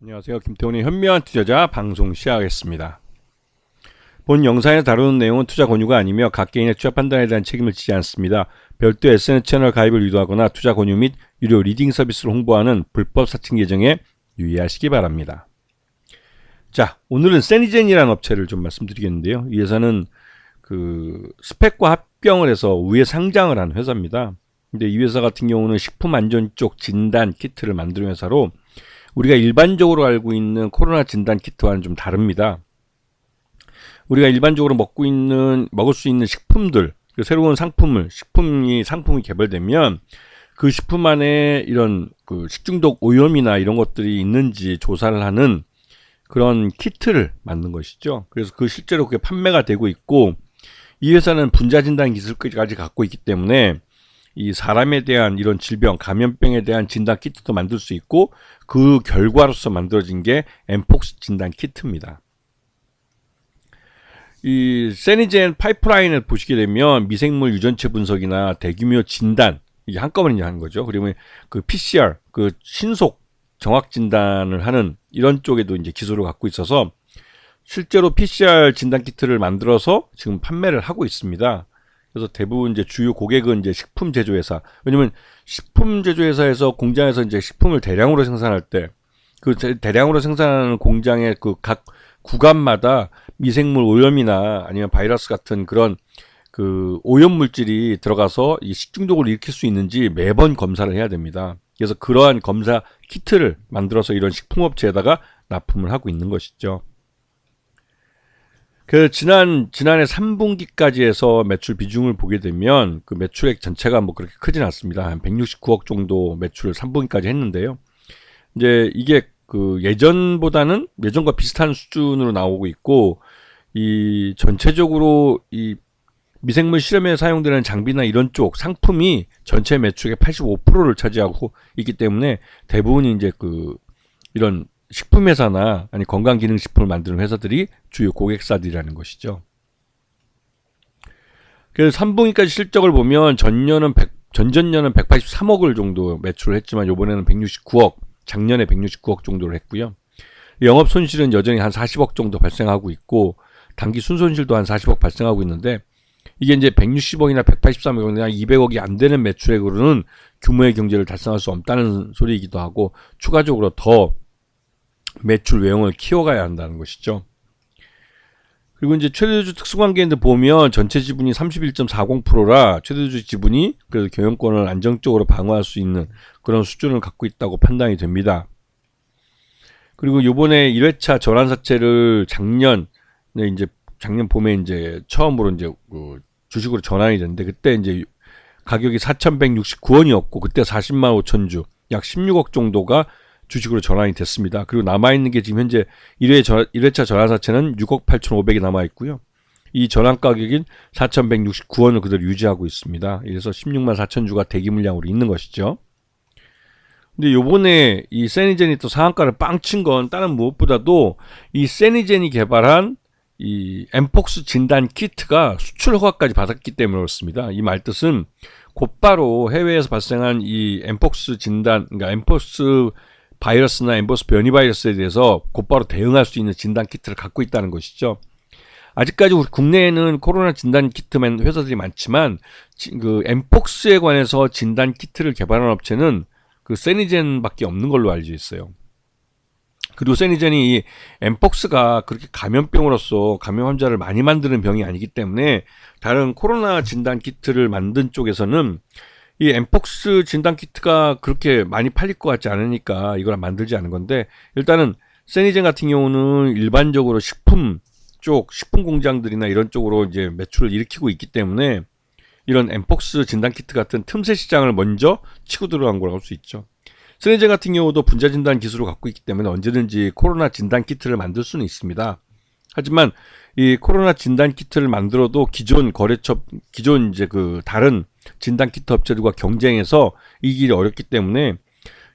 안녕하세요. 김태훈의 현명한 투자자 방송 시작하겠습니다. 본 영상에 다루는 내용은 투자 권유가 아니며 각 개인의 투자 판단에 대한 책임을 지지 않습니다. 별도 SNS 채널 가입을 유도하거나 투자 권유 및 유료 리딩 서비스를 홍보하는 불법 사칭 계정에 유의하시기 바랍니다. 자, 오늘은 세니젠이라는 업체를 좀 말씀드리겠는데요. 이 회사는 스펙과 합병을 해서 우회 상장을 한 회사입니다. 근데 이 회사 같은 경우는 식품 안전 쪽 진단 키트를 만드는 회사로 우리가 일반적으로 알고 있는 코로나 진단 키트와는 좀 다릅니다. 우리가 일반적으로 먹을 수 있는 식품들, 새로운 상품이 개발되면 그 식품 안에 이런 식중독 오염이나 이런 것들이 있는지 조사를 하는 그런 키트를 만든 것이죠. 그래서 실제로 그게 판매가 되고 있고, 이 회사는 분자 진단 기술까지 갖고 있기 때문에 이 사람에 대한 이런 질병, 감염병에 대한 진단 키트도 만들 수 있고, 그 결과로서 만들어진 게 엠폭스 진단 키트입니다. 이 세니젠 파이프라인을 보시게 되면 미생물 유전체 분석이나 대규모 진단, 이게 한꺼번에 하는 거죠. 그러면 PCR, 신속 정확 진단을 하는 이런 쪽에도 이제 기술을 갖고 있어서 실제로 PCR 진단 키트를 만들어서 지금 판매를 하고 있습니다. 그래서 대부분 이제 주요 고객은 이제 식품 제조회사. 왜냐면 식품 제조회사에서 공장에서 이제 식품을 대량으로 생산할 때 대량으로 생산하는 공장의 각 구간마다 미생물 오염이나 아니면 바이러스 같은 그런 오염 물질이 들어가서 이 식중독을 일으킬 수 있는지 매번 검사를 해야 됩니다. 그래서 그러한 검사 키트를 만들어서 이런 식품업체에다가 납품을 하고 있는 것이죠. 지난해 3분기까지 해서 매출 비중을 보게 되면 매출액 전체가 그렇게 크진 않습니다. 한 169억 정도 매출을 3분기까지 했는데요. 이제 이게 예전과 비슷한 수준으로 나오고 있고, 이 전체적으로 이 미생물 실험에 사용되는 장비나 이런 쪽 상품이 전체 매출의 85%를 차지하고 있기 때문에 대부분이 이제 이런 식품회사나 아니 건강기능식품을 만드는 회사들이 주요 고객사들이라는 것이죠. 그래서 3분기까지 실적을 보면 전전년은 183억을 정도 매출을 했지만 이번에는 169억, 작년에 169억 정도를 했고요. 영업 손실은 여전히 한 40억 정도 발생하고 있고, 단기 순손실도 한 40억 발생하고 있는데, 이게 이제 160억이나 183억이나 200억이 안 되는 매출액으로는 규모의 경제를 달성할 수 없다는 소리이기도 하고, 추가적으로 더 매출 외형을 키워가야 한다는 것이죠. 그리고 이제 최대주 특수관계인들 보면 전체 지분이 31.40%라 최대주 지분이 그래도 경영권을 안정적으로 방어할 수 있는 그런 수준을 갖고 있다고 판단이 됩니다. 그리고 요번에 1회차 전환사채를 작년 봄에 이제 처음으로 이제 주식으로 전환이 됐는데, 그때 이제 가격이 4,169원이었고 그때 40만 5천 주, 약 16억 정도가 주식으로 전환이 됐습니다. 그리고 남아있는 게 지금 현재 1회차 전환사채는 6억 8,500이 남아있고요. 이 전환 가격인 4,169원을 그대로 유지하고 있습니다. 그래서 16만 4천 주가 대기 물량으로 있는 것이죠. 근데 요번에 이 세니젠이 또 상한가를 빵 친 건 다른 무엇보다도 이 세니젠이 개발한 이 엠폭스 진단 키트가 수출 허가까지 받았기 때문에 그렇습니다. 이 말뜻은 곧바로 해외에서 발생한 이 엠폭스 진단, 그러니까 엠폭스 바이러스나 엠보스 변이 바이러스에 대해서 곧바로 대응할 수 있는 진단 키트를 갖고 있다는 것이죠. 아직까지 우리 국내에는 코로나 진단 키트만 회사들이 많지만 엠폭스에 관해서 진단 키트를 개발한 업체는 세니젠밖에 없는 걸로 알려져 있어요. 그리고 세니젠이 이 엠폭스가 그렇게 감염병으로서 감염 환자를 많이 만드는 병이 아니기 때문에 다른 코로나 진단 키트를 만든 쪽에서는 이 엠폭스 진단 키트가 그렇게 많이 팔릴 것 같지 않으니까 이걸 만들지 않은 건데, 일단은 세니젠 같은 경우는 일반적으로 식품 공장들이나 이런 쪽으로 이제 매출을 일으키고 있기 때문에 이런 엠폭스 진단 키트 같은 틈새 시장을 먼저 치고 들어간 거라고 할 수 있죠. 세니젠 같은 경우도 분자 진단 기술을 갖고 있기 때문에 언제든지 코로나 진단 키트를 만들 수는 있습니다. 하지만 이 코로나 진단 키트를 만들어도 기존 다른 진단 키트 업체들과 경쟁해서 이기기 어렵기 때문에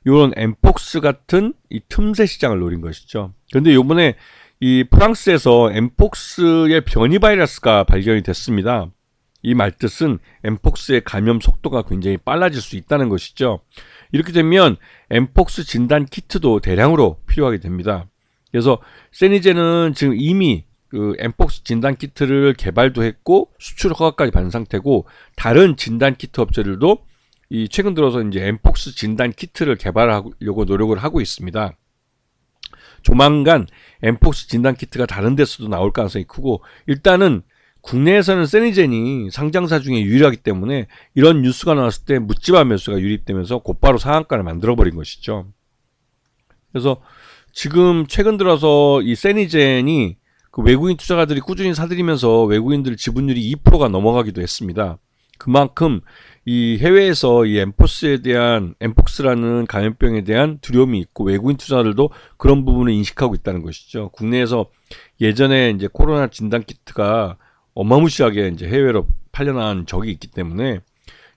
이런 엠폭스 같은 이 틈새 시장을 노린 것이죠. 그런데 이번에 이 프랑스에서 엠폭스의 변이 바이러스가 발견이 됐습니다. 이 말뜻은 엠폭스의 감염 속도가 굉장히 빨라질 수 있다는 것이죠. 이렇게 되면 엠폭스 진단 키트도 대량으로 필요하게 됩니다. 그래서 세니제는 지금 이미 그 엠폭스 진단 키트를 개발도 했고 수출 허가까지 받은 상태고, 다른 진단 키트 업체들도 이 최근 들어서 이제 엠폭스 진단 키트를 개발하려고 노력을 하고 있습니다. 조만간 엠폭스 진단 키트가 다른 데서도 나올 가능성이 크고, 일단은 국내에서는 세니젠이 상장사 중에 유일하기 때문에 이런 뉴스가 나왔을 때 묻지마 매수가 유입되면서 곧바로 상한가를 만들어버린 것이죠. 그래서 지금 최근 들어서 이 세니젠이 그 외국인 투자가들이 꾸준히 사들이면서 외국인들 지분율이 2%가 넘어가기도 했습니다. 그만큼 이 해외에서 이 엠폭스라는 감염병에 대한 두려움이 있고, 외국인 투자자들도 그런 부분을 인식하고 있다는 것이죠. 국내에서 예전에 이제 코로나 진단 키트가 어마무시하게 이제 해외로 팔려나간 적이 있기 때문에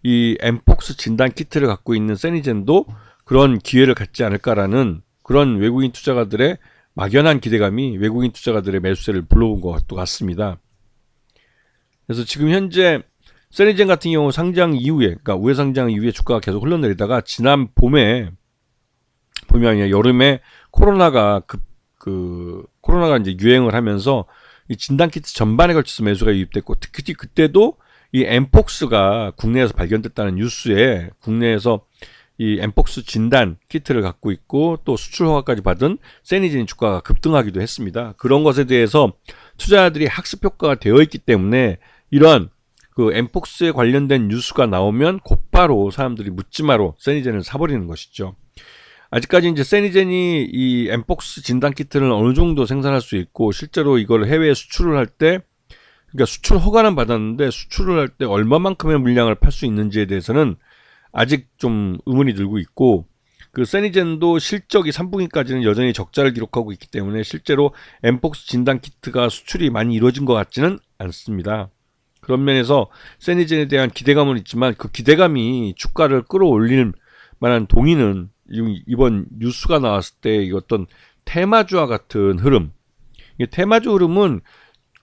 이 엠폭스 진단 키트를 갖고 있는 세니젠도 그런 기회를 갖지 않을까라는 그런 외국인 투자가들의 막연한 기대감이 외국인 투자가들의 매수세를 불러온 것도 같습니다. 그래서 지금 현재 세니젠 같은 경우 상장 이후에, 그러니까 우회 상장 이후에 주가가 계속 흘러내리다가 지난 봄이 아니라 여름에 코로나가 이제 유행을 하면서 이 진단키트 전반에 걸쳐서 매수가 유입됐고, 특히 그때도 이 엠폭스가 국내에서 발견됐다는 뉴스에 국내에서 이 엠폭스 진단 키트를 갖고 있고 또 수출 허가까지 받은 세니젠 주가가 급등하기도 했습니다. 그런 것에 대해서 투자자들이 학습 효과가 되어 있기 때문에 이러한 그 엠폭스에 관련된 뉴스가 나오면 곧바로 사람들이 묻지마로 세니젠을 사버리는 것이죠. 아직까지 이제 세니젠이 이 엠폭스 진단 키트를 어느 정도 생산할 수 있고, 실제로 이걸 해외에 수출을 할 때, 그러니까 수출 허가는 받았는데 수출을 할 때 얼마만큼의 물량을 팔 수 있는지에 대해서는 아직 좀 의문이 들고 있고, 그 세니젠도 실적이 3분기까지는 여전히 적자를 기록하고 있기 때문에 실제로 엠폭스 진단 키트가 수출이 많이 이루어진 것 같지는 않습니다. 그런 면에서 세니젠에 대한 기대감은 있지만 그 기대감이 주가를 끌어올릴 만한 동의는 이번 뉴스가 나왔을 때 어떤 테마주와 같은 흐름, 테마주 흐름은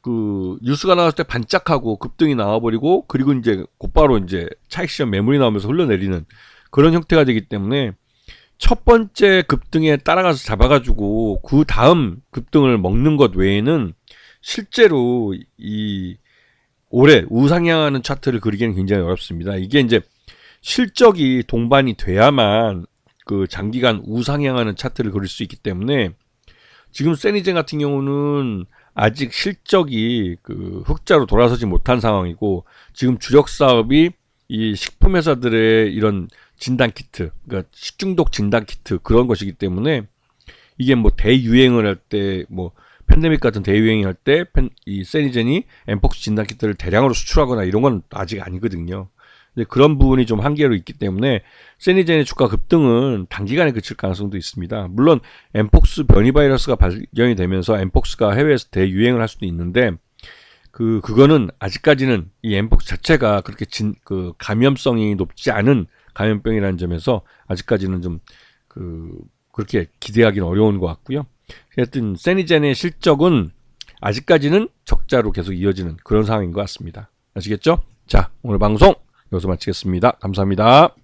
그 뉴스가 나왔을 때 반짝하고 급등이 나와버리고, 그리고 이제 곧바로 이제 차익 시장 매물이 나오면서 흘러내리는 그런 형태가 되기 때문에 첫 번째 급등에 따라가서 잡아가지고 그 다음 급등을 먹는 것 외에는 실제로 이 올해 우상향하는 차트를 그리기는 굉장히 어렵습니다. 이게 이제 실적이 동반이 돼야만 그 장기간 우상향하는 차트를 그릴 수 있기 때문에, 지금 세니젠 같은 경우는 아직 실적이 그 흑자로 돌아서지 못한 상황이고, 지금 주력 사업이 이 식품 회사들의 이런 진단 키트, 그러니까 식중독 진단 키트 그런 것이기 때문에, 이게 뭐 대유행을 할 때, 뭐 팬데믹 같은 대유행을 할 때 이 세니젠이 엠폭스 진단 키트를 대량으로 수출하거나 이런 건 아직 아니거든요. 그런 부분이 좀 한계로 있기 때문에 세니젠의 주가 급등은 단기간에 그칠 가능성도 있습니다. 물론 엠폭스 변이 바이러스가 발견이 되면서 엠폭스가 해외에서 대유행을 할 수도 있는데, 그거는 아직까지는 이 엠폭스 자체가 그렇게 그 감염성이 높지 않은 감염병이라는 점에서 아직까지는 좀 그렇게 기대하기는 어려운 것 같고요. 하여튼 세니젠의 실적은 아직까지는 적자로 계속 이어지는 그런 상황인 것 같습니다. 아시겠죠? 자, 오늘 방송 여기서 마치겠습니다. 감사합니다.